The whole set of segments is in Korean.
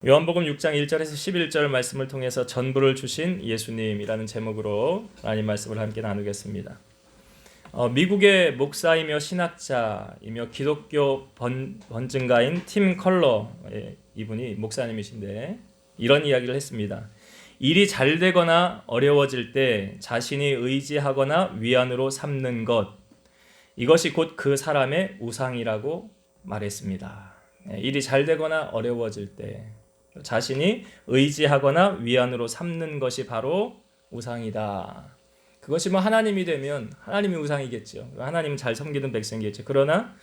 요한복음 6장 1절에서 11절 말씀을 통해서 전부를 주신 예수님이라는 제목으로 하나님 말씀을 함께 나누겠습니다. 미국의 목사이며 신학자이며 기독교 번증가인 팀 컬러, 이분이 목사님이신데 이런 이야기를 했습니다. 일이 잘 되거나 어려워질 때 자신이 의지하거나 위안으로 삼는 것, 이것이 곧 그 사람의 우상이라고 말했습니다. 일이 잘 되거나 어려워질 때 자신이 의지하거나 위안으로 삼는 것이 바로 우상이다. 그것이 뭐 하나님이 되면 하나님이 우상이겠죠. 하나님은 잘 섬기는 백성이겠죠. 그러나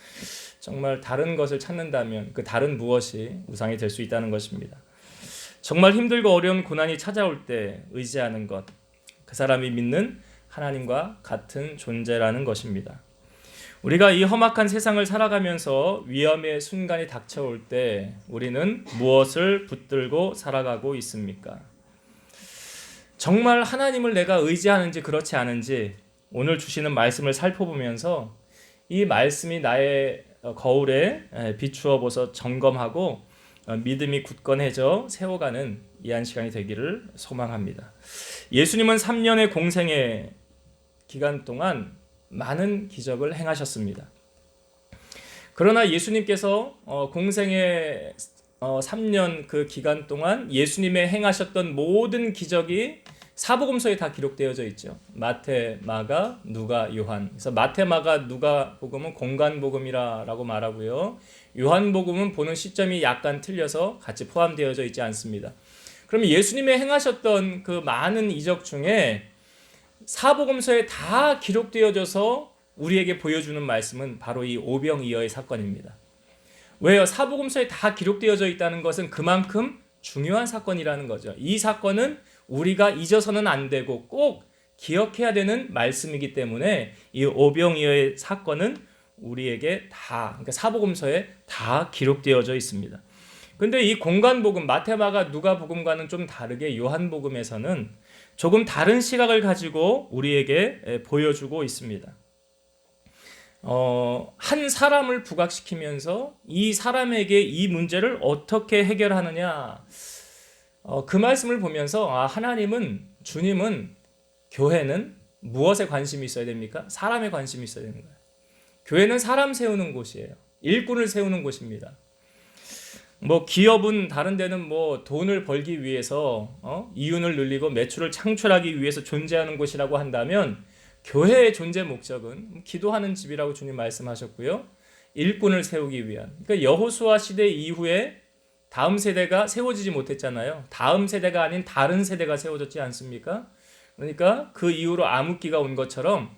정말 다른 것을 찾는다면 그 다른 무엇이 우상이 될 수 있다는 것입니다. 정말 힘들고 어려운 고난이 찾아올 때 의지하는 것, 그 사람이 믿는 하나님과 같은 존재라는 것입니다. 우리가 이 험악한 세상을 살아가면서 위험의 순간이 닥쳐올 때 우리는 무엇을 붙들고 살아가고 있습니까? 정말 하나님을 내가 의지하는지 그렇지 않은지 오늘 주시는 말씀을 살펴보면서 이 말씀이 나의 거울에 비추어 보서 점검하고 믿음이 굳건해져 세워가는 이한 시간이 되기를 소망합니다. 예수님은 3년의 공생의 기간 동안 많은 기적을 행하셨습니다. 그러나 예수님께서 공생의 3년 그 기간 동안 예수님의 행하셨던 모든 기적이 사복음서에 다 기록되어져 있죠. 마태, 마가, 누가, 요한. 그래서 마태, 마가, 누가 복음은 공간복음이라고 말하고요. 요한복음은 보는 시점이 약간 틀려서 같이 포함되어져 있지 않습니다. 그러면 예수님의 행하셨던 그 많은 이적 중에 사복음서에 다 기록되어져서 우리에게 보여주는 말씀은 바로 이 오병이어의 사건입니다. 왜요? 사복음서에 다 기록되어져 있다는 것은 그만큼 중요한 사건이라는 거죠. 이 사건은 우리가 잊어서는 안 되고 꼭 기억해야 되는 말씀이기 때문에 이 오병이어의 사건은 우리에게 다, 그러니까 사복음서에 다 기록되어져 있습니다. 근데 이 공간복음, 마태마가 누가복음과는 좀 다르게 요한복음에서는 조금 다른 시각을 가지고 우리에게 보여주고 있습니다. 한 사람을 부각시키면서 이 사람에게 이 문제를 어떻게 해결하느냐, 그 말씀을 보면서 하나님은, 주님은, 교회는 무엇에 관심이 있어야 됩니까? 사람에 관심이 있어야 되는 거예요. 교회는 사람 세우는 곳이에요. 일꾼을 세우는 곳입니다. 뭐 기업은 다른 데는 뭐 돈을 벌기 위해서 이윤을 늘리고 매출을 창출하기 위해서 존재하는 곳이라고 한다면 교회의 존재 목적은 기도하는 집이라고 주님 말씀하셨고요. 일꾼을 세우기 위한. 그러니까 여호수아 시대 이후에 다음 세대가 세워지지 못했잖아요. 다음 세대가 아닌 다른 세대가 세워졌지 않습니까? 그러니까 그 이후로 암흑기가 온 것처럼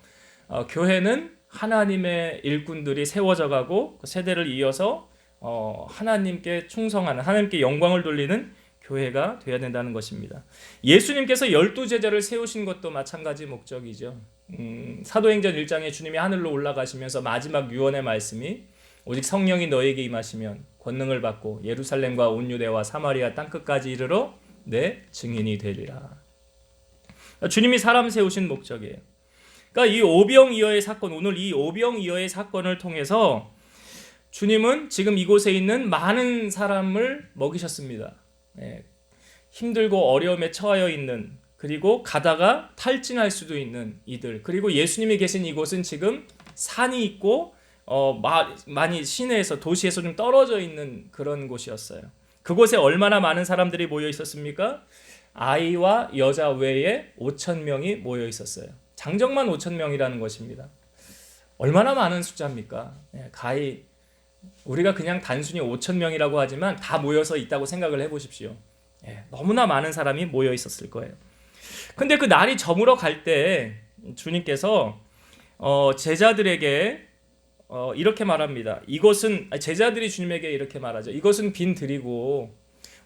교회는 하나님의 일꾼들이 세워져 가고 그 세대를 이어서 하나님께 충성하는, 하나님께 영광을 돌리는 교회가 되어야 된다는 것입니다. 예수님께서 12제자를 세우신 것도 마찬가지 목적이죠. 사도행전 1장에 주님이 하늘로 올라가시면서 마지막 유언의 말씀이 오직 성령이 너에게 임하시면 권능을 받고 예루살렘과 온 유대와 사마리아 땅끝까지 이르러 내 증인이 되리라. 주님이 사람 세우신 목적이에요. 그러니까 이 오병이어의 사건, 오늘 이 오병이어의 사건을 통해서 주님은 지금 이곳에 있는 많은 사람을 먹이셨습니다. 힘들고 어려움에 처하여 있는, 그리고 가다가 탈진할 수도 있는 이들, 그리고 예수님이 계신 이곳은 지금 산이 있고 많이 시내에서, 도시에서 좀 떨어져 있는 그런 곳이었어요. 그곳에 얼마나 많은 사람들이 모여 있었습니까? 아이와 여자 외에 5,000명이 모여 있었어요. 장정만 5,000명이라는 것입니다. 얼마나 많은 숫자입니까? 가히 우리가 그냥 단순히 5,000명이라고 하지만 다 모여서 있다고 생각을 해보십시오. 너무나 많은 사람이 모여 있었을 거예요. 근데 그 날이 저물어 갈 때 주님께서 제자들에게 이렇게 말합니다. 제자들이 주님에게 이렇게 말하죠. 이것은 빈 들이고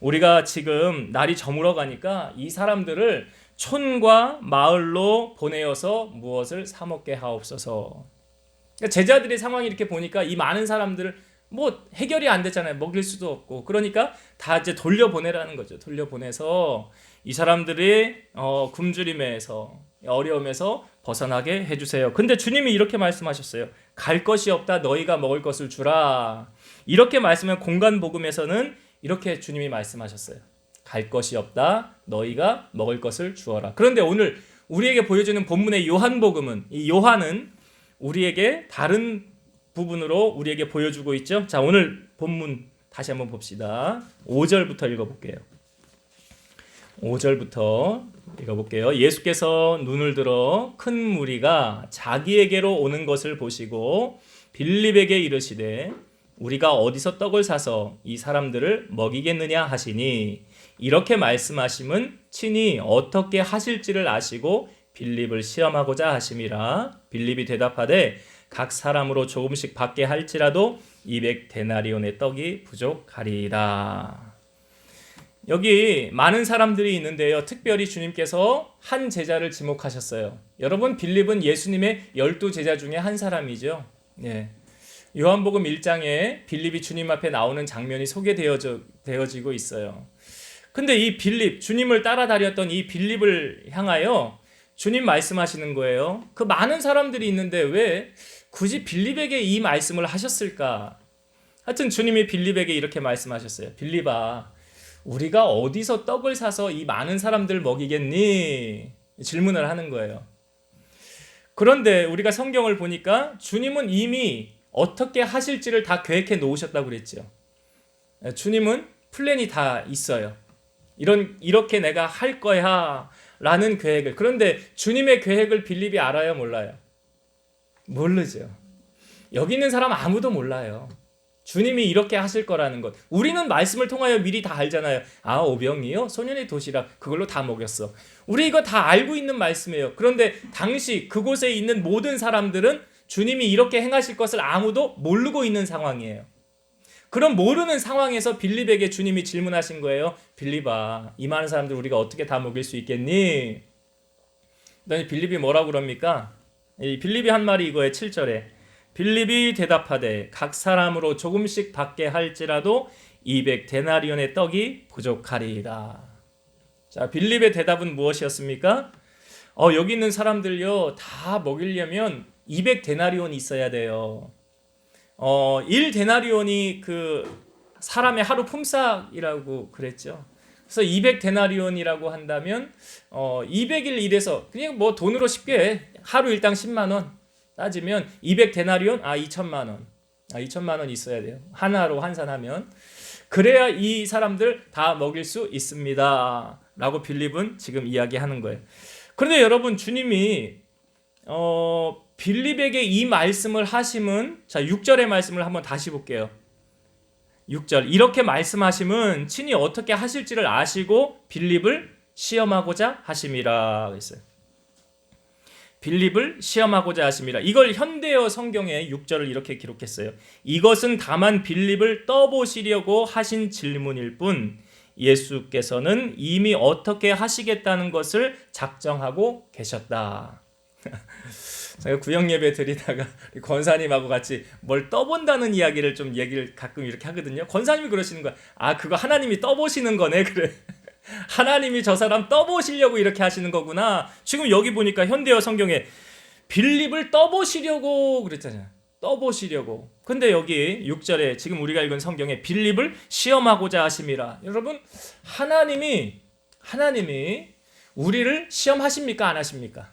우리가 지금 날이 저물어 가니까 이 사람들을 촌과 마을로 보내어서 무엇을 사 먹게 하옵소서. 그러니까 제자들의 상황이 이렇게 보니까 이 많은 사람들을 뭐 해결이 안 됐잖아요. 먹일 수도 없고. 그러니까 다 이제 돌려보내라는 거죠. 돌려보내서 이 사람들이 굶주림에서, 어려움에서 벗어나게 해주세요. 근데 주님이 이렇게 말씀하셨어요. 갈 것이 없다, 너희가 먹을 것을 주라. 이렇게 말씀한 공간복음에서는 이렇게 주님이 말씀하셨어요. 갈 것이 없다. 너희가 먹을 것을 주어라. 그런데 오늘 우리에게 보여주는 본문의 요한복음은, 이 요한은 우리에게 다른 부분으로 우리에게 보여주고 있죠. 자, 오늘 본문 다시 한번 봅시다. 5절부터 읽어볼게요. 5절부터 읽어볼게요. 예수께서 눈을 들어 큰 무리가 자기에게로 오는 것을 보시고 빌립에게 이르시되 우리가 어디서 떡을 사서 이 사람들을 먹이겠느냐 하시니, 이렇게 말씀하심은 친히 어떻게 하실지를 아시고 빌립을 시험하고자 하심이라. 빌립이 대답하되 각 사람으로 조금씩 받게 할지라도 200데나리온의 떡이 부족하리이다. 여기 많은 사람들이 있는데요. 특별히 주님께서 한 제자를 지목하셨어요. 여러분, 빌립은 예수님의 12제자 중에 한 사람이죠. 예. 요한복음 1장에 빌립이 주님 앞에 나오는 장면이 소개되어지고 있어요. 근데 이 빌립, 주님을 따라다녔던 이 빌립을 향하여 주님 말씀하시는 거예요. 그 많은 사람들이 있는데 왜 굳이 빌립에게 이 말씀을 하셨을까? 하여튼 주님이 빌립에게 이렇게 말씀하셨어요. 빌립아, 우리가 어디서 떡을 사서 이 많은 사람들 먹이겠니? 질문을 하는 거예요. 그런데 우리가 성경을 보니까 주님은 이미 어떻게 하실지를 다 계획해 놓으셨다고 그랬죠. 주님은 플랜이 다 있어요. 이렇게 내가 할 거야 라는 계획을. 그런데 주님의 계획을 빌립이 알아요, 몰라요? 모르죠. 여기 있는 사람 아무도 몰라요. 주님이 이렇게 하실 거라는 것. 우리는 말씀을 통하여 미리 다 알잖아요. 아, 오병이요? 소년의 도시락 그걸로 다 먹였어. 우리 이거 다 알고 있는 말씀이에요. 그런데 당시 그곳에 있는 모든 사람들은 주님이 이렇게 행하실 것을 아무도 모르고 있는 상황이에요. 그럼 모르는 상황에서 빌립에게 주님이 질문하신 거예요. 빌립아, 이 많은 사람들 우리가 어떻게 다 먹일 수 있겠니? 그랬더니 빌립이 뭐라고 그럽니까? 이 빌립이 한 말이 이거예요. 7절에 빌립이 대답하되 각 사람으로 조금씩 받게 할지라도 200데나리온의 떡이 부족하리이다. 자, 빌립의 대답은 무엇이었습니까? 여기 있는 사람들요, 다 먹이려면 200데나리온이 있어야 돼요. 1데나리온이 그 사람의 하루 품삯이라고 그랬죠. 그래서 200데나리온이라고 한다면 200일 일해서 그냥 뭐 돈으로 쉽게 하루 일당 10만 원 따지면 200데나리온 2천만 원. 2천만 원 있어야 돼요. 하나로 환산하면. 그래야 이 사람들 다 먹일 수 있습니다. 라고 빌립은 지금 이야기하는 거예요. 그런데 여러분, 주님이 빌립에게 이 말씀을 하심은, 자, 6절의 말씀을 한번 다시 볼게요. 6절. 이렇게 말씀하심은 친히 어떻게 하실지를 아시고 빌립을 시험하고자 하심이라 그랬어요. 빌립을 시험하고자 하심이라. 이걸 현대어 성경에 6절을 이렇게 기록했어요. 이것은 다만 빌립을 떠보시려고 하신 질문일 뿐 예수께서는 이미 어떻게 하시겠다는 것을 작정하고 계셨다. 제가 구역 예배 드리다가 권사님하고 같이 뭘 떠본다는 이야기를 좀 얘기를 가끔 이렇게 하거든요. 권사님이 그러시는 거야. 아, 그거 하나님이 떠보시는 거네. 그래. 하나님이 저 사람 떠보시려고 이렇게 하시는 거구나. 지금 여기 보니까 현대어 성경에 빌립을 떠보시려고 그랬잖아요. 떠보시려고. 근데 여기 6절에 지금 우리가 읽은 성경에 빌립을 시험하고자 하심이라. 여러분, 하나님이 우리를 시험하십니까? 안 하십니까?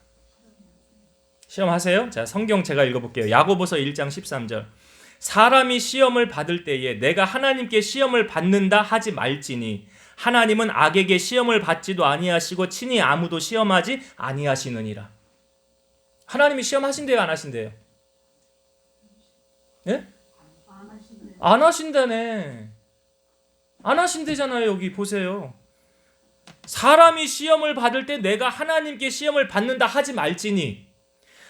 시험하세요? 자, 성경 제가 읽어볼게요. 야고보서 1장 13절. 사람이 시험을 받을 때에 내가 하나님께 시험을 받는다 하지 말지니 하나님은 악에게 시험을 받지도 아니하시고 친히 아무도 시험하지 아니하시느니라. 하나님이 시험하신대요, 안 하신대요? 예? 안 하신다네. 안 하신대잖아요. 여기 보세요. 사람이 시험을 받을 때 내가 하나님께 시험을 받는다 하지 말지니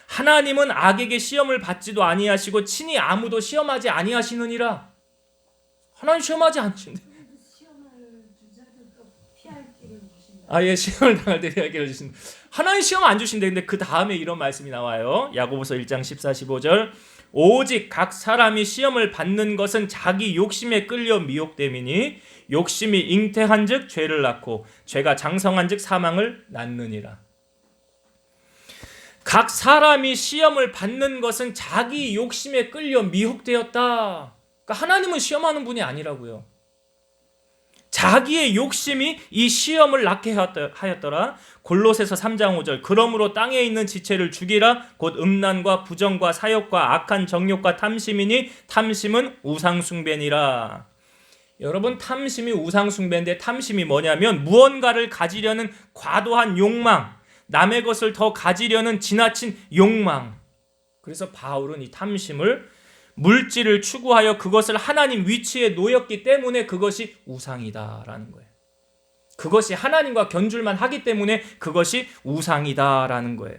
하나님은 악에게 시험을 받지도 아니하시고 친히 아무도 시험하지 아니하시느니라. 하나님 시험하지 않으신대. 예, 시험을 당할 때 피할 길을 주신다. 하나님 시험 안 주신대. 근데 그 다음에 이런 말씀이 나와요. 야고보서 1장 14, 15절. 오직 각 사람이 시험을 받는 것은 자기 욕심에 끌려 미혹됨이니 욕심이 잉태한즉 죄를 낳고 죄가 장성한즉 사망을 낳느니라. 각 사람이 시험을 받는 것은 자기 욕심에 끌려 미혹되었다. 그러니까 하나님은 시험하는 분이 아니라고요. 자기의 욕심이 이 시험을 낳게 하였더라. 골로새서 3장 5절. 그러므로 땅에 있는 지체를 죽이라. 곧 음란과 부정과 사욕과 악한 정욕과 탐심이니 탐심은 우상숭배니라. 여러분, 탐심이 우상숭배인데 탐심이 뭐냐면 무언가를 가지려는 과도한 욕망, 남의 것을 더 가지려는 지나친 욕망. 그래서 바울은 이 탐심을 물질을 추구하여 그것을 하나님 위치에 놓였기 때문에 그것이 우상이다라는 거예요. 그것이 하나님과 견줄만 하기 때문에 그것이 우상이다라는 거예요.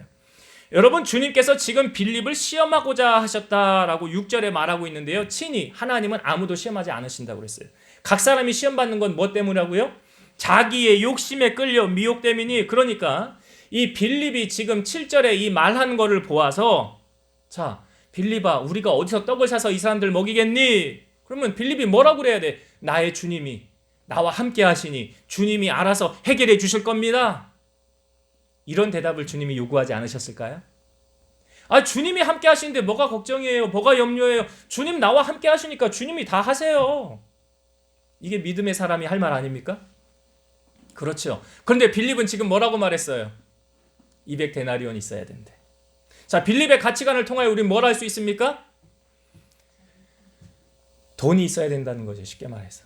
여러분, 주님께서 지금 빌립을 시험하고자 하셨다라고 6절에 말하고 있는데요. 친히 하나님은 아무도 시험하지 않으신다고 그랬어요. 각 사람이 시험받는 건 뭐 때문이라고요? 자기의 욕심에 끌려 미혹됨이니. 그러니까 이 빌립이 지금 7절에 이 말한 거를 보아서, 자, 빌립아, 우리가 어디서 떡을 사서 이 사람들 먹이겠니? 그러면 빌립이 뭐라고 그래야 돼? 나의 주님이 나와 함께 하시니 주님이 알아서 해결해 주실 겁니다. 이런 대답을 주님이 요구하지 않으셨을까요? 아, 주님이 함께 하시는데 뭐가 걱정이에요? 뭐가 염려해요? 주님 나와 함께 하시니까 주님이 다 하세요. 이게 믿음의 사람이 할 말 아닙니까? 그렇죠. 그런데 빌립은 지금 뭐라고 말했어요? 200데나리온 있어야 된대. 자, 빌립의 가치관을 통하여 우리는 뭘 할 수 있습니까? 돈이 있어야 된다는 거죠. 쉽게 말해서.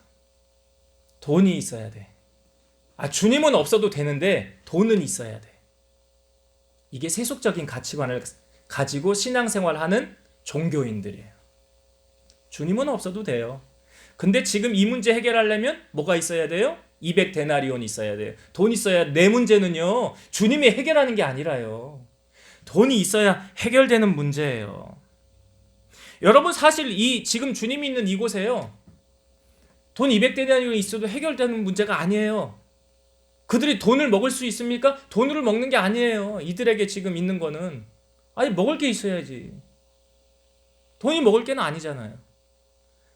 돈이 있어야 돼. 아, 주님은 없어도 되는데 돈은 있어야 돼. 이게 세속적인 가치관을 가지고 신앙생활하는 종교인들이에요. 주님은 없어도 돼요. 근데 지금 이 문제 해결하려면 뭐가 있어야 돼요? 200데나리온이 있어야 돼요. 돈 있어야. 내 문제는요, 주님이 해결하는 게 아니라요. 돈이 있어야 해결되는 문제예요. 여러분, 사실 이 지금 주님이 있는 이곳에요, 돈 200데나리온이 있어도 해결되는 문제가 아니에요. 그들이 돈을 먹을 수 있습니까? 돈을 먹는 게 아니에요. 이들에게 지금 있는 거는, 아니, 먹을 게 있어야지. 돈이 먹을 게는 아니잖아요.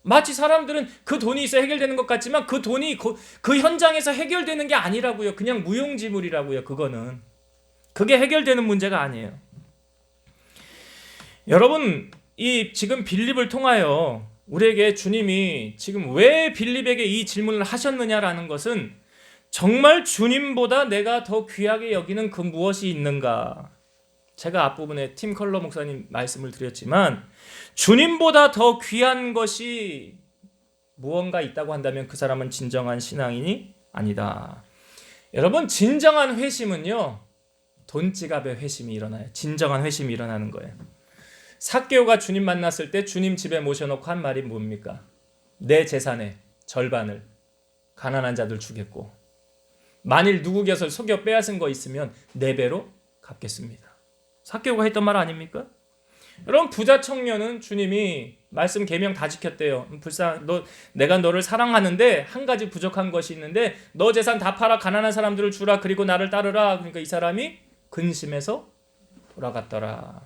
마치 사람들은 그 돈이 있어야 해결되는 것 같지만 그 돈이 그 현장에서 해결되는 게 아니라고요. 그냥 무용지물이라고요. 그거는. 그게 해결되는 문제가 아니에요. 여러분, 이 지금 빌립을 통하여 우리에게 주님이 지금 왜 빌립에게 이 질문을 하셨느냐라는 것은, 정말 주님보다 내가 더 귀하게 여기는 그 무엇이 있는가. 제가 앞부분에 팀 컬러 목사님 말씀을 드렸지만, 주님보다 더 귀한 것이 무언가 있다고 한다면 그 사람은 진정한 신앙인이 아니다. 여러분, 진정한 회심은요, 돈지갑의 회심이 일어나요. 진정한 회심이 일어나는 거예요. 삭개오가 주님 만났을 때 주님 집에 모셔놓고 한 말이 뭡니까? 내 재산의 절반을 가난한 자들 주겠고, 만일 누구 곁을 속여 빼앗은 거 있으면 4배로 갚겠습니다. 삭개오가 했던 말 아닙니까? 여러분, 부자 청년은 주님이 말씀 계명 다 지켰대요. 내가 너를 사랑하는데 한 가지 부족한 것이 있는데 너 재산 다 팔아 가난한 사람들을 주라. 그리고 나를 따르라. 그러니까 이 사람이 근심해서 돌아갔더라.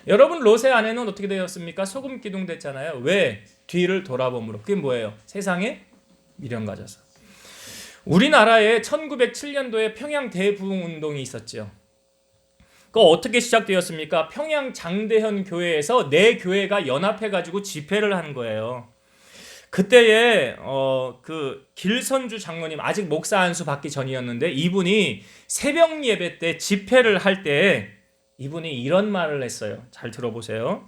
여러분, 롯의 아내는 어떻게 되었습니까? 소금 기둥 됐잖아요. 왜? 뒤를 돌아봄으로. 그게 뭐예요? 세상에 미련 가져서. 우리나라에 1907년도에 평양 대부흥 운동이 있었죠. 그거 어떻게 시작되었습니까? 평양 장대현 교회에서 4교회가 연합해가지고 집회를 한 거예요. 그때에 그 길선주 장로님, 아직 목사 안수 받기 전이었는데, 이분이 새벽 예배 때 집회를 할 때 이분이 이런 말을 했어요. 잘 들어보세요.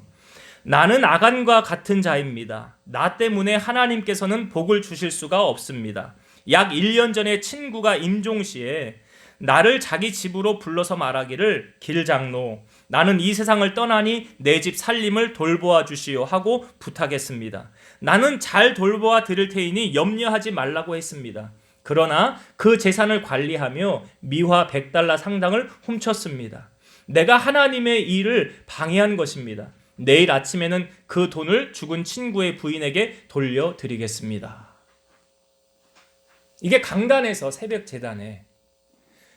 나는 아간과 같은 자입니다. 나 때문에 하나님께서는 복을 주실 수가 없습니다. 약 1년 전에 친구가 임종시에 나를 자기 집으로 불러서 말하기를, 길장로, 나는 이 세상을 떠나니 내 집 살림을 돌보아 주시오 하고 부탁했습니다. 나는 잘 돌보아 드릴 테이니 염려하지 말라고 했습니다. 그러나 그 재산을 관리하며 미화 100달러 상당을 훔쳤습니다. 내가 하나님의 일을 방해한 것입니다. 내일 아침에는 그 돈을 죽은 친구의 부인에게 돌려드리겠습니다. 이게 강단에서 새벽 제단에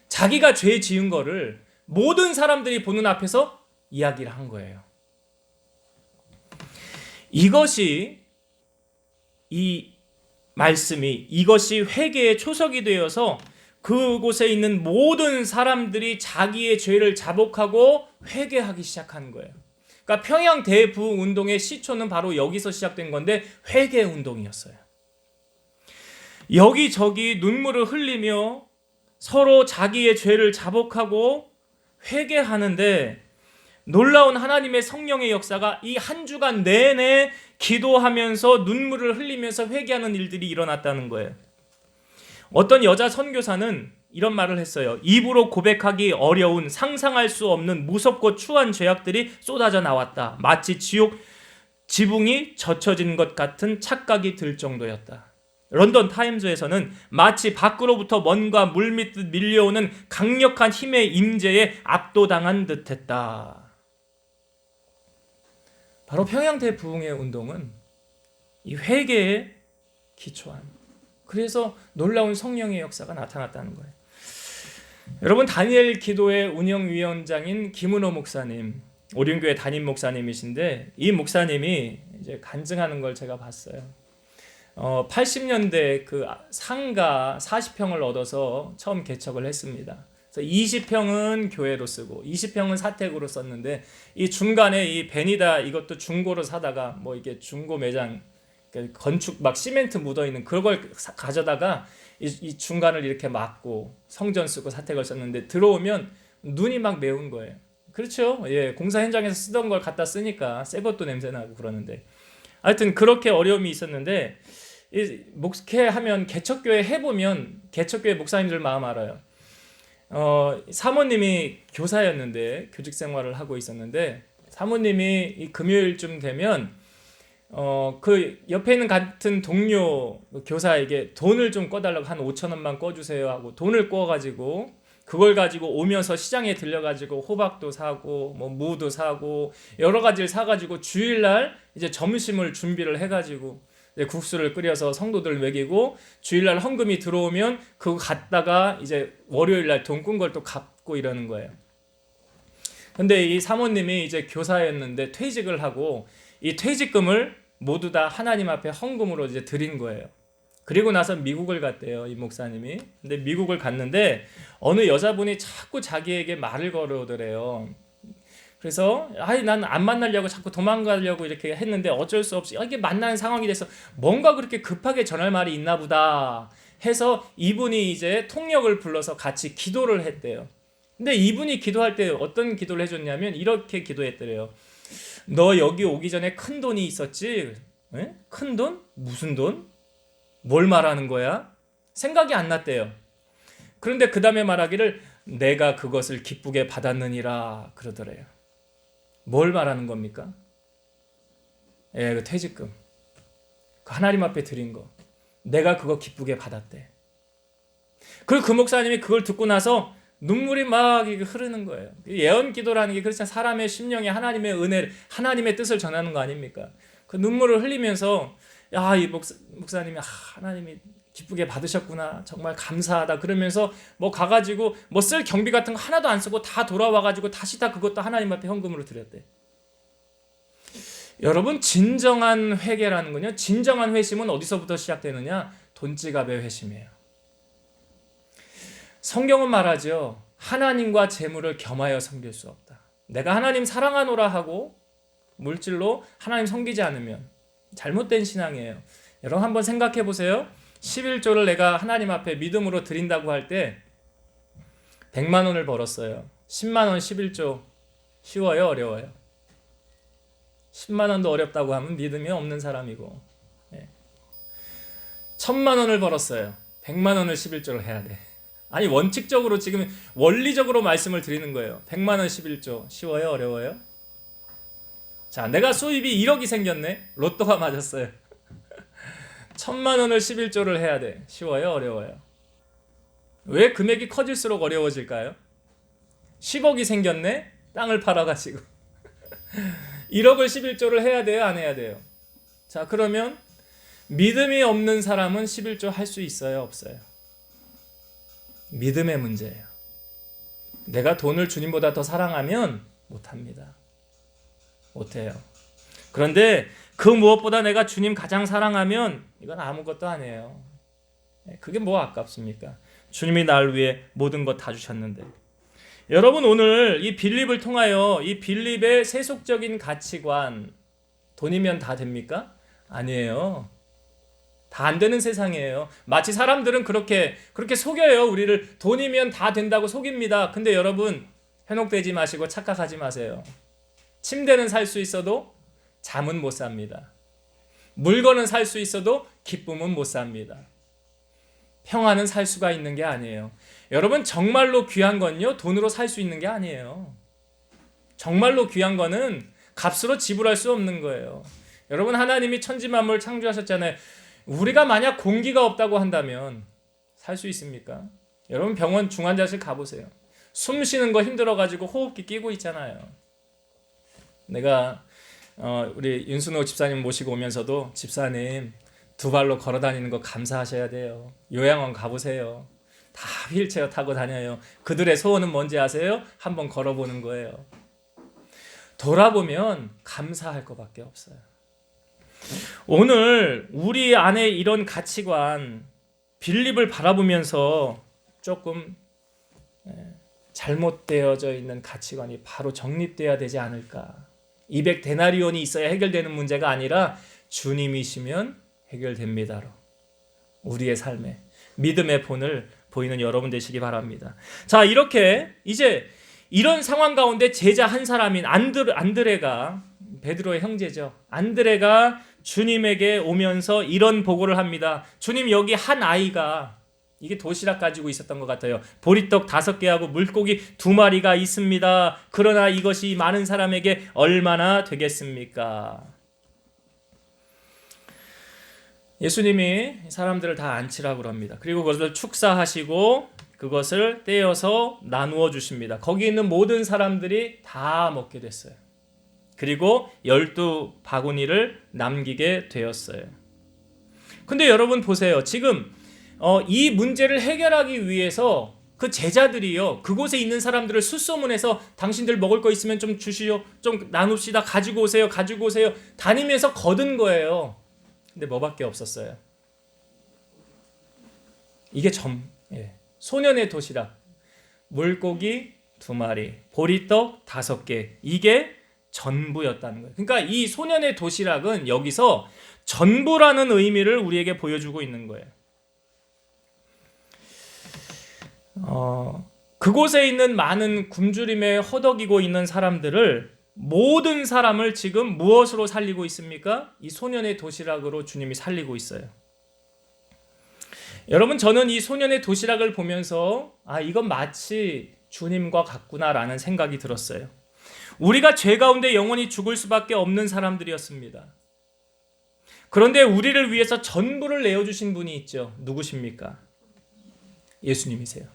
자기가 죄 지은 거를 모든 사람들이 보는 앞에서 이야기를 한 거예요. 이것이, 이 말씀이, 이것이 회개의 초석이 되어서 그곳에 있는 모든 사람들이 자기의 죄를 자복하고 회개하기 시작한 거예요. 그러니까 평양 대부흥 운동의 시초는 바로 여기서 시작된 건데, 회개 운동이었어요. 여기저기 눈물을 흘리며 서로 자기의 죄를 자복하고 회개하는데 놀라운 하나님의 성령의 역사가 이 한 주간 내내 기도하면서 눈물을 흘리면서 회개하는 일들이 일어났다는 거예요. 어떤 여자 선교사는 이런 말을 했어요. 입으로 고백하기 어려운 상상할 수 없는 무섭고 추한 죄악들이 쏟아져 나왔다. 마치 지옥 지붕이 젖혀진 것 같은 착각이 들 정도였다. 런던 타임즈에서는 마치 밖으로부터 뭔가 물밀듯 밀려오는 강력한 힘의 임재에 압도당한 듯했다. 바로 평양대 부흥회 운동은 이 회개에 기초한, 그래서 놀라운 성령의 역사가 나타났다는 거예요. 여러분, 다니엘 기도회 운영위원장인 김은호 목사님, 오륜교회 담임 목사님이신데 이 목사님이 이제 간증하는 걸 제가 봤어요. 80년대 그 상가 40평을 얻어서 처음 개척을 했습니다. 그래서 20평은 교회로 쓰고 20평은 사택으로 썼는데 이 중간에 이 베니다 이것도 중고로 사다가 뭐 이게 중고 매장 건축 막 시멘트 묻어 있는 그걸 가져다가 이 중간을 이렇게 막고 성전 쓰고 사택을 썼는데 들어오면 눈이 막 매운 거예요. 그렇죠? 예, 공사 현장에서 쓰던 걸 갖다 쓰니까 새 것도 냄새 나고 그러는데 하여튼 그렇게 어려움이 있었는데 이 목회하면 개척교회 해보면 개척교회 목사님들 마음 알아요. 사모님이 교사였는데 교직 생활을 하고 있었는데 사모님이 이 금요일쯤 되면 그 옆에 있는 같은 동료 교사에게 돈을 좀 꺼달라고 한 5천 원만 꺼주세요 하고 돈을 꺼가지고 그걸 가지고 오면서 시장에 들려가지고 호박도 사고 뭐 무도 사고 여러 가지를 사가지고 주일날 이제 점심을 준비를 해가지고 국수를 끓여서 성도들 먹이고 주일날 헌금이 들어오면 그거 갖다가 이제 월요일날 돈 꾼 걸 또 갚고 이러는 거예요. 근데 이 사모님이 이제 교사였는데 퇴직을 하고 이 퇴직금을 모두 다 하나님 앞에 헌금으로 이제 드린 거예요. 그리고 나서 미국을 갔대요, 이 목사님이. 근데 미국을 갔는데 어느 여자분이 자꾸 자기에게 말을 걸어오더래요. 그래서 난 안 만나려고 자꾸 도망가려고 이렇게 했는데 어쩔 수 없이 이게 만나는 상황이 돼서 뭔가 그렇게 급하게 전할 말이 있나 보다 해서 이분이 이제 통역을 불러서 같이 기도를 했대요. 근데 이분이 기도할 때 어떤 기도를 해줬냐면 이렇게 기도했더래요. 너 여기 오기 전에 큰 돈이 있었지? 에? 큰 돈? 무슨 돈? 뭘 말하는 거야? 생각이 안 났대요. 그런데 그 다음에 말하기를 내가 그것을 기쁘게 받았느니라 그러더래요. 뭘 말하는 겁니까? 예, 그 퇴직금. 그 하나님 앞에 드린 거. 내가 그거 기쁘게 받았대. 그리고 그 목사님이 그걸 듣고 나서 눈물이 막 흐르는 거예요. 예언 기도라는 게 그렇잖아요. 사람의 심령에 하나님의 은혜를, 하나님의 뜻을 전하는 거 아닙니까? 그 눈물을 흘리면서 야, 이 목사님이 하나님이 기쁘게 받으셨구나. 정말 감사하다. 그러면서 뭐 가가지고 뭐 쓸 경비 같은 거 하나도 안 쓰고 다 돌아와가지고 다시 다 그것도 하나님 앞에 헌금으로 드렸대. 여러분, 진정한 회개라는 건요. 진정한 회심은 어디서부터 시작되느냐? 돈지갑의 회심이에요. 성경은 말하죠. 하나님과 재물을 겸하여 섬길 수 없다. 내가 하나님 사랑하노라 하고 물질로 하나님 섬기지 않으면 잘못된 신앙이에요. 여러분 한번 생각해 보세요. 11조를 내가 하나님 앞에 믿음으로 드린다고 할 때 100만 원을 벌었어요. 10만 원 11조 쉬워요, 어려워요? 10만 원도 어렵다고 하면 믿음이 없는 사람이고, 1000만 원을 벌었어요. 100만 원을 11조를 해야 돼. 아니, 원칙적으로 지금 원리적으로 말씀을 드리는 거예요. 100만 원 11조 쉬워요, 어려워요? 자, 내가 수입이 1억이 생겼네. 로또가 맞았어요. 1000만 원을 11조를 해야 돼. 쉬워요, 어려워요? 왜 금액이 커질수록 어려워질까요? 10억이 생겼네. 땅을 팔아가지고 1억을 11조를 해야 돼요, 안 해야 돼요? 자, 그러면 믿음이 없는 사람은 11조 할 수 있어요, 없어요? 믿음의 문제예요. 내가 돈을 주님보다 더 사랑하면 못합니다. 못해요. 그런데 그 무엇보다 내가 주님 가장 사랑하면 이건 아무것도 아니에요. 그게 뭐 아깝습니까? 주님이 날 위해 모든 것 다 주셨는데. 여러분, 오늘 이 빌립을 통하여 이 빌립의 세속적인 가치관, 돈이면 다 됩니까? 아니에요. 다 안 되는 세상이에요. 마치 사람들은 그렇게 속여요. 우리를 돈이면 다 된다고 속입니다. 근데 여러분, 현혹되지 마시고 착각하지 마세요. 침대는 살 수 있어도 잠은 못 삽니다. 물건은 살 수 있어도 기쁨은 못 삽니다. 평안은 살 수가 있는 게 아니에요. 여러분, 정말로 귀한 건요, 돈으로 살 수 있는 게 아니에요. 정말로 귀한 거는 값으로 지불할 수 없는 거예요. 여러분, 하나님이 천지 만물 창조하셨잖아요. 우리가 만약 공기가 없다고 한다면 살 수 있습니까? 여러분, 병원 중환자실 가보세요. 숨 쉬는 거 힘들어가지고 호흡기 끼고 있잖아요. 내가 우리 윤순호 집사님 모시고 오면서도, 집사님 두 발로 걸어 다니는 거 감사하셔야 돼요. 요양원 가보세요. 다 휠체어 타고 다녀요. 그들의 소원은 뭔지 아세요? 한번 걸어보는 거예요. 돌아보면 감사할 것밖에 없어요. 오늘 우리 안에 이런 가치관, 빌립을 바라보면서 조금 잘못되어져 있는 가치관이 바로 정립되어야 되지 않을까. 200데나리온이 있어야 해결되는 문제가 아니라 주님이시면 해결됩니다로, 우리의 삶에 믿음의 본을 보이는 여러분 되시기 바랍니다. 자, 이렇게 이제 이런 상황 가운데 제자 한 사람인 안드레가, 베드로의 형제죠, 안드레가 주님에게 오면서 이런 보고를 합니다. 주님, 여기 한 아이가, 이게 도시락 가지고 있었던 것 같아요. 보리떡 5개하고 물고기 2마리가 있습니다. 그러나 이것이 많은 사람에게 얼마나 되겠습니까? 예수님이 사람들을 다 앉히라고 합니다. 그리고 그것을 축사하시고 그것을 떼어서 나누어 주십니다. 거기 있는 모든 사람들이 다 먹게 됐어요. 그리고 12바구니를 남기게 되었어요. 근데 여러분 보세요. 지금 이 문제를 해결하기 위해서 그 제자들이요, 그곳에 있는 사람들을 수소문해서 당신들 먹을 거 있으면 좀 주시오, 좀 나눕시다, 가지고 오세요, 가지고 오세요, 다니면서 거둔 거예요. 근데 뭐밖에 없었어요? 이게 소년의 도시락, 물고기 2마리, 보리떡 5개, 이게 전부였다는 거예요. 그러니까 이 소년의 도시락은 여기서 전부라는 의미를 우리에게 보여주고 있는 거예요. 그곳에 있는 많은 굶주림에 허덕이고 있는 사람들을, 모든 사람을 지금 무엇으로 살리고 있습니까? 이 소년의 도시락으로 주님이 살리고 있어요. 여러분, 저는 이 소년의 도시락을 보면서 이건 마치 주님과 같구나라는 생각이 들었어요. 우리가 죄 가운데 영원히 죽을 수밖에 없는 사람들이었습니다. 그런데 우리를 위해서 전부를 내어주신 분이 있죠. 누구십니까? 예수님이세요.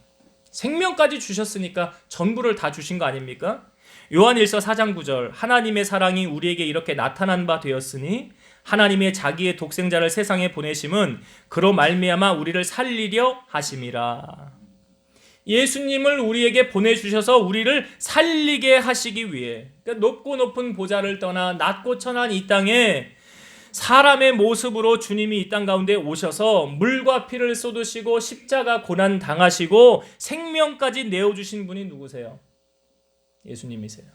생명까지 주셨으니까 전부를 다 주신 거 아닙니까? 요한일서 4장 9절, 하나님의 사랑이 우리에게 이렇게 나타난 바 되었으니 하나님의 자기의 독생자를 세상에 보내심은 그로 말미암아 우리를 살리려 하심이라. 예수님을 우리에게 보내주셔서 우리를 살리게 하시기 위해, 그러니까 높고 높은 보좌를 떠나 낮고 천한 이 땅에 사람의 모습으로 주님이 이 땅 가운데 오셔서 물과 피를 쏟으시고 십자가 고난 당하시고 생명까지 내어주신 분이 누구세요? 예수님이세요.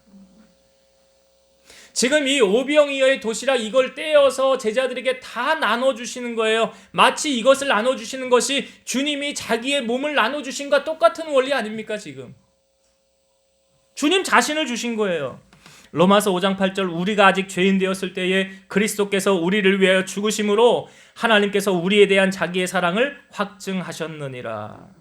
지금 이 오병이어의 도시락, 이걸 떼어서 제자들에게 다 나눠주시는 거예요. 마치 이것을 나눠주시는 것이 주님이 자기의 몸을 나눠주신과 똑같은 원리 아닙니까? 지금 주님 자신을 주신 거예요. 로마서 5장 8절, 우리가 아직 죄인 되었을 때에 그리스도께서 우리를 위하여 죽으심으로 하나님께서 우리에 대한 자기의 사랑을 확증하셨느니라.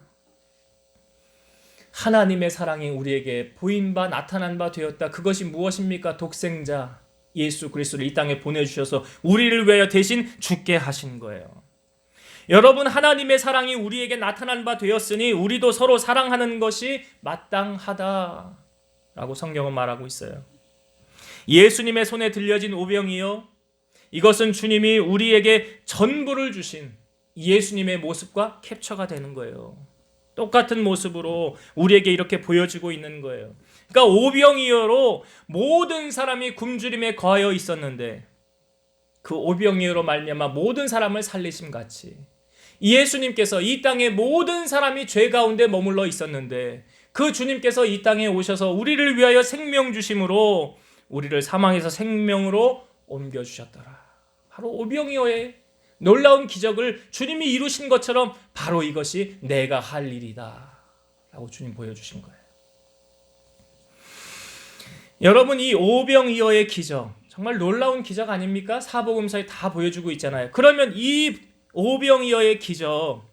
하나님의 사랑이 우리에게 보인 바 나타난 바 되었다. 그것이 무엇입니까? 독생자 예수 그리스도를 이 땅에 보내주셔서 우리를 위하여 대신 죽게 하신 거예요. 여러분, 하나님의 사랑이 우리에게 나타난 바 되었으니 우리도 서로 사랑하는 것이 마땅하다라고 성경은 말하고 있어요. 예수님의 손에 들려진 오병이요, 이것은 주님이 우리에게 전부를 주신 예수님의 모습과 캡처가 되는 거예요. 똑같은 모습으로 우리에게 이렇게 보여지고 있는 거예요. 그러니까 오병이어로 모든 사람이 굶주림에 거하여 있었는데 그 오병이어로 말미암아 모든 사람을 살리심 같이 예수님께서 이 땅에 모든 사람이 죄 가운데 머물러 있었는데 그 주님께서 이 땅에 오셔서 우리를 위하여 생명 주심으로 우리를 사망에서 생명으로 옮겨주셨더라. 바로 오병이어의 놀라운 기적을 주님이 이루신 것처럼 바로 이것이 내가 할 일이다 라고 주님 보여주신 거예요. 여러분, 이 오병이어의 기적 정말 놀라운 기적 아닙니까? 사복음서에 다 보여주고 있잖아요. 그러면 이 오병이어의 기적,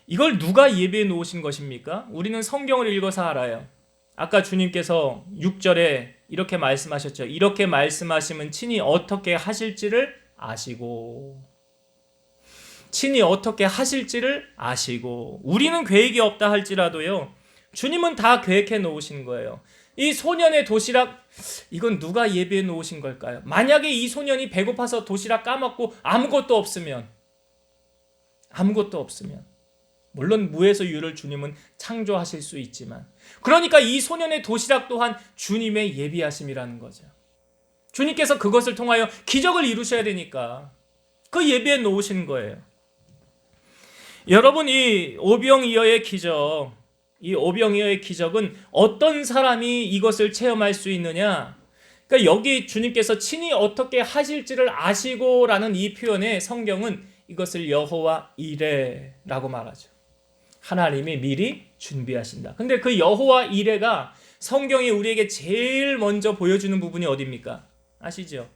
이걸 누가 예비해 놓으신 것입니까? 우리는 성경을 읽어서 알아요. 아까 주님께서 6절에 이렇게 말씀하셨죠. 이렇게 말씀하시면 친히 어떻게 하실지를 아시고, 친히 어떻게 하실지를 아시고, 우리는 계획이 없다 할지라도요, 주님은 다 계획해 놓으신 거예요. 이 소년의 도시락, 이건 누가 예비해 놓으신 걸까요? 만약에 이 소년이 배고파서 도시락 까먹고 아무것도 없으면, 물론 무에서 유를 주님은 창조하실 수 있지만, 그러니까 이 소년의 도시락 또한 주님의 예비하심이라는 거죠. 주님께서 그것을 통하여 기적을 이루셔야 되니까 그 예비해 놓으신 거예요. 여러분, 이 오병이어의 기적은 어떤 사람이 이것을 체험할 수 있느냐? 그러니까 여기 주님께서 친히 어떻게 하실지를 아시고라는 이 표현에 성경은 이것을 여호와 이레라고 말하죠. 하나님이 미리 준비하신다. 근데 그 여호와 이레가 성경이 우리에게 제일 먼저 보여주는 부분이 어디입니까? 아시죠?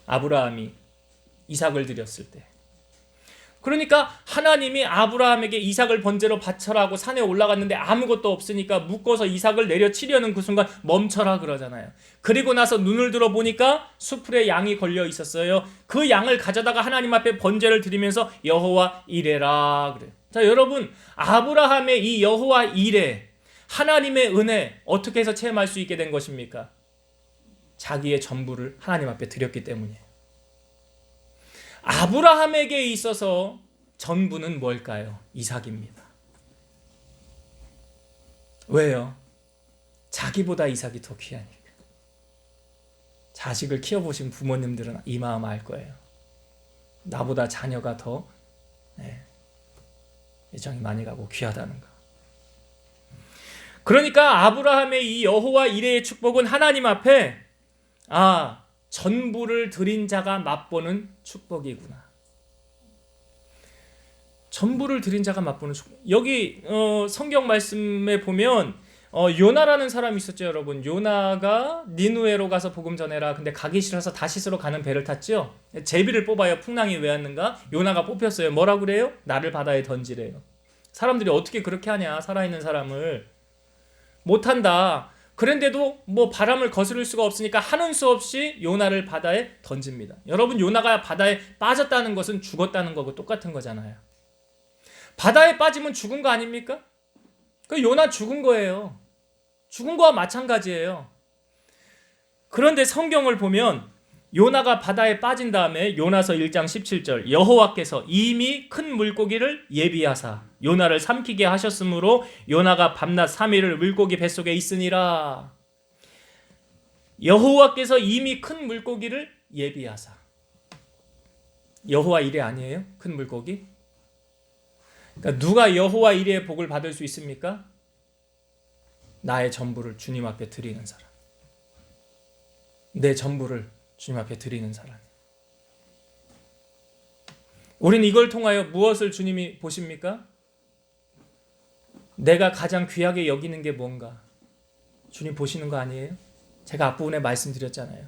아브라함이 이삭을 드렸을 때. 그러니까 하나님이 아브라함에게 이삭을 번제로 바쳐라고 산에 올라갔는데 아무것도 없으니까 묶어서 이삭을 내려치려는 그 순간 멈춰라 그러잖아요. 그리고 나서 눈을 들어 보니까 수풀에 양이 걸려 있었어요. 그 양을 가져다가 하나님 앞에 번제를 드리면서 여호와 이레라 그래요. 자, 여러분, 아브라함의 이 여호와 이레, 하나님의 은혜, 어떻게 해서 체험할 수 있게 된 것입니까? 자기의 전부를 하나님 앞에 드렸기 때문이에요. 아브라함에게 있어서 전부는 뭘까요? 이삭입니다. 왜요? 자기보다 이삭이 더 귀하니까. 자식을 키워보신 부모님들은 이 마음 알 거예요. 나보다 자녀가 더 애정이 많이 가고 귀하다는 거. 그러니까 아브라함의 이 여호와 이레의 축복은 하나님 앞에 전부를 드린 자가 맛보는 축복이구나. 전부를 드린 자가 맛보는 축복. 여기 성경 말씀에 보면 요나라는 사람이 있었죠, 여러분. 요나가 니누에로 가서 복음 전해라. 근데 가기 싫어서 다시스로 가는 배를 탔죠. 제비를 뽑아요. 풍랑이 왜 왔는가? 요나가 뽑혔어요. 뭐라 그래요? 나를 바다에 던지래요. 사람들이 어떻게 그렇게 하냐? 살아있는 사람을. 못한다. 그런데도 뭐 바람을 거스를 수가 없으니까 하는 수 없이 요나를 바다에 던집니다. 여러분, 요나가 바다에 빠졌다는 것은 죽었다는 거고 똑같은 거잖아요. 바다에 빠지면 죽은 거 아닙니까? 그 요나 죽은 거예요. 죽은 거와 마찬가지예요. 그런데 성경을 보면 요나가 바다에 빠진 다음에 요나서 1장 17절, 여호와께서 이미 큰 물고기를 예비하사 요나를 삼키게 하셨으므로 요나가 밤낮 3일을 물고기 뱃속에 있으니라. 여호와께서 이미 큰 물고기를 예비하사. 여호와 이레 아니에요? 큰 물고기? 그러니까 누가 여호와 이레의 복을 받을 수 있습니까? 나의 전부를 주님 앞에 드리는 사람. 내 전부를 주님 앞에 드리는 사람. 우린 이걸 통하여 무엇을 주님이 보십니까? 내가 가장 귀하게 여기는 게 뭔가 주님 보시는 거 아니에요? 제가 앞부분에 말씀드렸잖아요.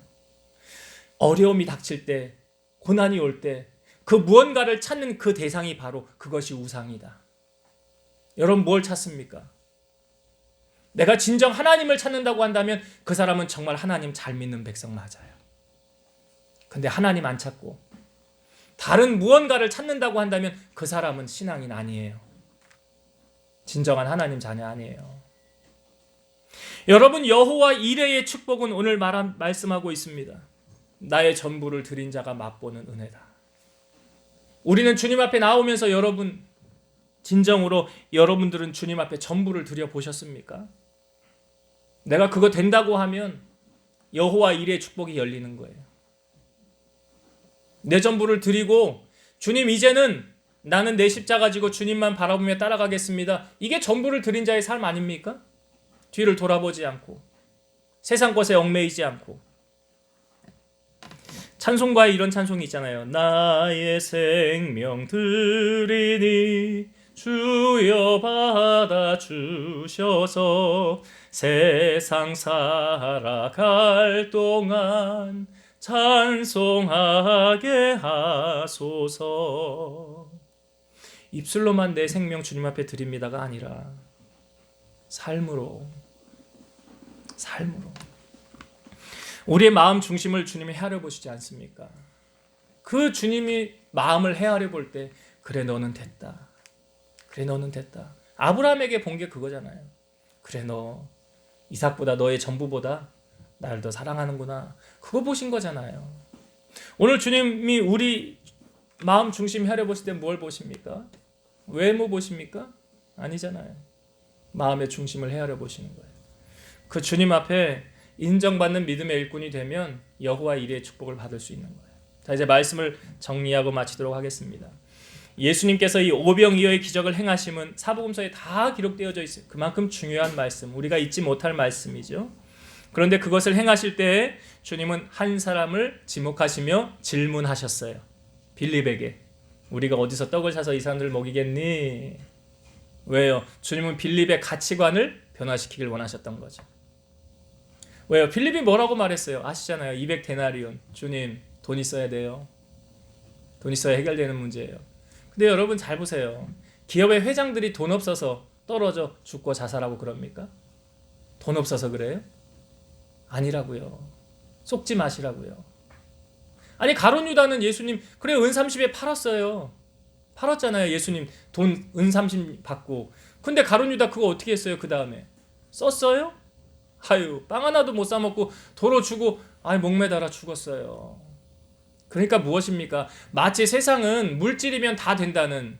어려움이 닥칠 때, 고난이 올 때 그 무언가를 찾는 그 대상이 바로 그것이 우상이다. 여러분, 뭘 찾습니까? 내가 진정 하나님을 찾는다고 한다면 그 사람은 정말 하나님 잘 믿는 백성 맞아요. 근데 하나님 안 찾고 다른 무언가를 찾는다고 한다면 그 사람은 신앙인 아니에요. 진정한 하나님 자녀 아니에요. 여러분, 여호와 이레의 축복은 오늘 말씀하고 있습니다. 나의 전부를 드린 자가 맛보는 은혜다. 우리는 주님 앞에 나오면서 여러분, 진정으로 여러분들은 주님 앞에 전부를 드려 보셨습니까? 내가 그거 된다고 하면 여호와 이레의 축복이 열리는 거예요. 내 전부를 드리고 주님, 이제는 나는 내 십자가 지고 주님만 바라보며 따라가겠습니다. 이게 전부를 드린 자의 삶 아닙니까? 뒤를 돌아보지 않고 세상 것에 얽매이지 않고. 찬송가에 이런 찬송이 있잖아요. 나의 생명 드리니 주여 받아 주셔서 세상 살아갈 동안 찬송하게 하소서. 입술로만 내 생명 주님 앞에 드립니다가 아니라 삶으로 우리의 마음 중심을 주님이 헤아려 보시지 않습니까? 그 주님이 마음을 헤아려 볼 때 그래 너는 됐다. 그래 너는 됐다. 아브라함에게 본 게 그거잖아요. 그래 너 이삭보다 너의 전부보다 나를 더 사랑하는구나. 그거 보신 거잖아요. 오늘 주님이 우리 마음 중심 헤아려 보실 때 뭘 보십니까? 외모 보십니까? 아니잖아요. 마음의 중심을 헤아려 보시는 거예요. 그 주님 앞에 인정받는 믿음의 일꾼이 되면 여호와 이레의 축복을 받을 수 있는 거예요. 자, 이제 말씀을 정리하고 마치도록 하겠습니다. 예수님께서 이 오병이어의 기적을 행하심은 사복음서에 다 기록되어져 있어요. 그만큼 중요한 말씀, 우리가 잊지 못할 말씀이죠. 그런데 그것을 행하실 때 주님은 한 사람을 지목하시며 질문하셨어요. 빌립에게. 우리가 어디서 떡을 사서 이 사람들을 먹이겠니? 왜요? 주님은 빌립의 가치관을 변화시키길 원하셨던 거죠. 왜요? 빌립이 뭐라고 말했어요? 아시잖아요. 200데나리온. 주님, 돈 있어야 돼요. 돈 있어야 해결되는 문제예요. 근데 여러분 잘 보세요. 기업의 회장들이 돈 없어서 떨어져 죽고 자살하고 그럽니까? 돈 없어서 그래요? 아니라고요. 속지 마시라고요. 아니 가룟 유다는 예수님 그래 은 30에 팔았어요. 팔았잖아요. 예수님 돈 은 30 받고. 근데 가룟 유다 그거 어떻게 했어요? 그 다음에 썼어요? 아유 빵 하나도 못 사 먹고 도로 주고 목매달아 죽었어요. 그러니까 무엇입니까? 마치 세상은 물질이면 다 된다는,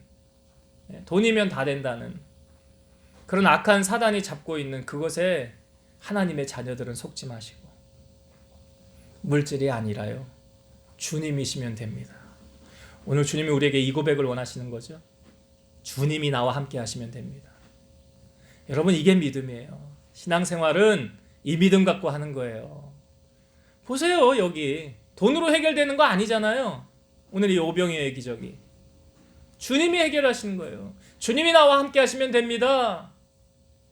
돈이면 다 된다는 그런 악한 사단이 잡고 있는 그것에 하나님의 자녀들은 속지 마시고 물질이 아니라요. 주님이시면 됩니다. 오늘 주님이 우리에게 이 고백을 원하시는 거죠. 주님이 나와 함께 하시면 됩니다. 여러분 이게 믿음이에요. 신앙생활은 이 믿음 갖고 하는 거예요. 보세요. 여기 돈으로 해결되는 거 아니잖아요. 오늘 이 오병이어의 기적이 주님이 해결하시는 거예요. 주님이 나와 함께 하시면 됩니다.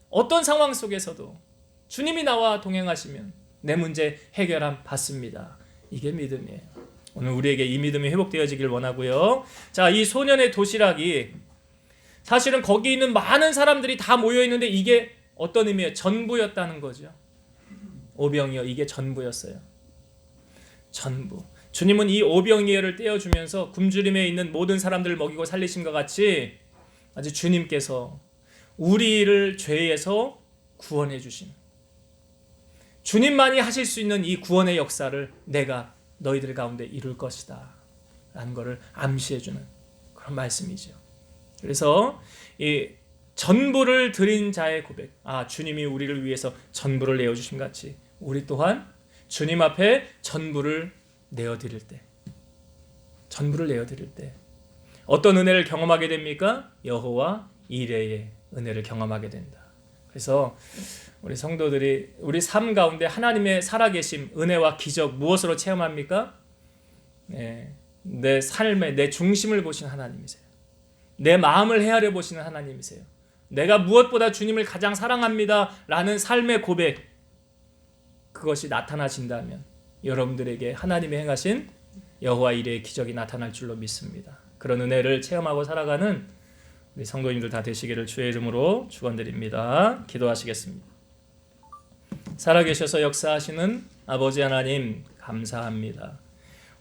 어떤 상황 속에서도 주님이 나와 동행하시면 내 문제 해결함 받습니다. 이게 믿음이에요. 오늘 우리에게 이 믿음이 회복되어지길 원하고요. 자, 이 소년의 도시락이 사실은 거기 있는 많은 사람들이 다 모여 있는데 이게 어떤 의미예요? 전부였다는 거죠. 오병이어 이게 전부였어요. 전부. 주님은 이 오병이어를 떼어주면서 굶주림에 있는 모든 사람들을 먹이고 살리신 것 같이 아주 주님께서 우리를 죄에서 구원해 주신 주님만이 하실 수 있는 이 구원의 역사를 내가 너희들 가운데 이룰 것이다 라는 것을 암시해주는 그런 말씀이죠. 그래서 이 전부를 드린 자의 고백, 주님이 우리를 위해서 전부를 내어주신 같이 우리 또한 주님 앞에 전부를 내어드릴 때 어떤 은혜를 경험하게 됩니까? 여호와 이레의 은혜를 경험하게 된다. 그래서 우리 성도들이 우리 삶 가운데 하나님의 살아계심, 은혜와 기적 무엇으로 체험합니까? 내 삶의 내 중심을 보시는 하나님이세요. 내 마음을 헤아려 보시는 하나님이세요. 내가 무엇보다 주님을 가장 사랑합니다 라는 삶의 고백, 그것이 나타나신다면 여러분들에게 하나님이 행하신 여호와 이레의 기적이 나타날 줄로 믿습니다. 그런 은혜를 체험하고 살아가는 우리 성도님들 다 되시기를 주의 이름으로 축원드립니다. 기도하시겠습니다. 살아계셔서 역사하시는 아버지 하나님 감사합니다.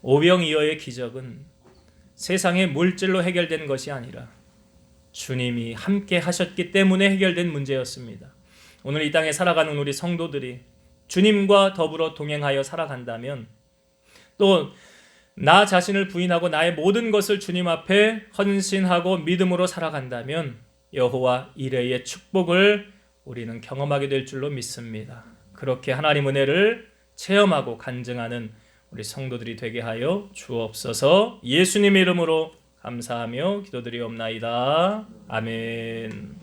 오병이어의 기적은 세상의 물질로 해결된 것이 아니라 주님이 함께 하셨기 때문에 해결된 문제였습니다. 오늘 이 땅에 살아가는 우리 성도들이 주님과 더불어 동행하여 살아간다면 또 나 자신을 부인하고 나의 모든 것을 주님 앞에 헌신하고 믿음으로 살아간다면 여호와 이레의 축복을 우리는 경험하게 될 줄로 믿습니다. 그렇게 하나님 은혜를 체험하고 간증하는 우리 성도들이 되게 하여 주옵소서. 예수님의 이름으로 감사하며 기도드리옵나이다. 아멘.